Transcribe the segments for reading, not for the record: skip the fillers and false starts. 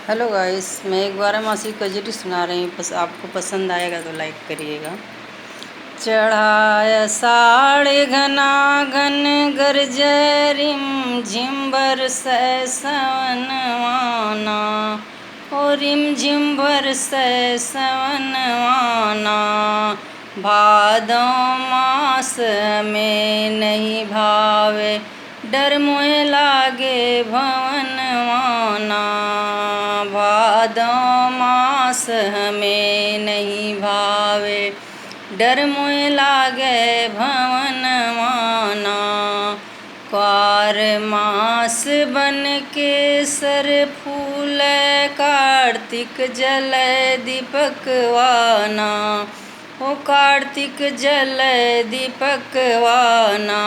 Hello guys, मैं एक बारहमासी कजरी सुना रही हूँ। बस आपको पसंद आएगा तो लाइक करिएगा। चढ़ाय साढ़ घना घन गरजय रिम झिम बरसै सवनवाना, ओ रिम झिम बरसै सवनवाना। भादों मास में नहीं भावे, डर मोहे लागे भवनवाना। भादों मास हमें नहीं भावे, डर मोहे लागे भवनवाना। क्वार मास बन के सर फूल, कार्तिक जल दीपकवाना, ओ कार्तिक जल दीपकवाना।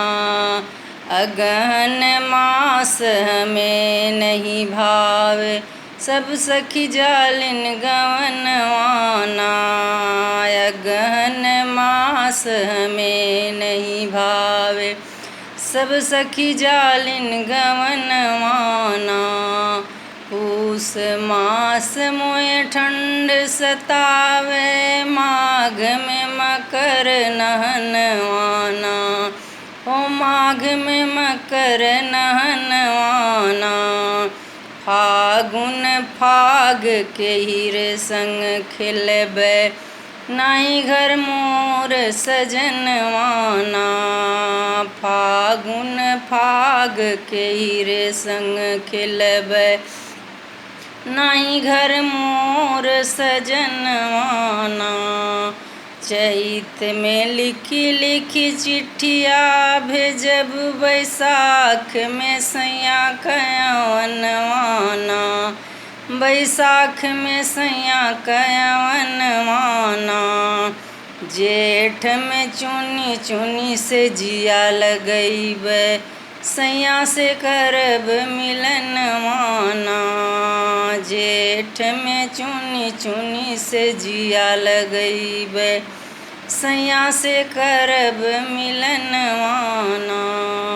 अगहन मास हमें नहीं भावे, सब सखी जालिन गवनवाना। अगहन मास हमें नहीं भावे, सब सखी जालिन गवनवाना। पूस मास मोए ठंड सतावे, माघ में मकर नहनवाना, ओ माघ में मकर नहनवाना। फागुन फाग के हीरे संग खिलबे, नाई घर मोर सजनवाना। फागुन फाग के हीरे संग खिलबे, नाई घर मोर सजनवाना। चैत में लिखी लिखी चिट्ठिया भेजब, बैसाख में सैया कयवनवाना। बैसाख में सैया कयवनवाना। जेठ में चुनी चुनी से जिया लगैबे, सैया से करब मिलनवाना। जेठ में चुनी चुनी से जिया लगैबे, सैया से करब मिलनवाना।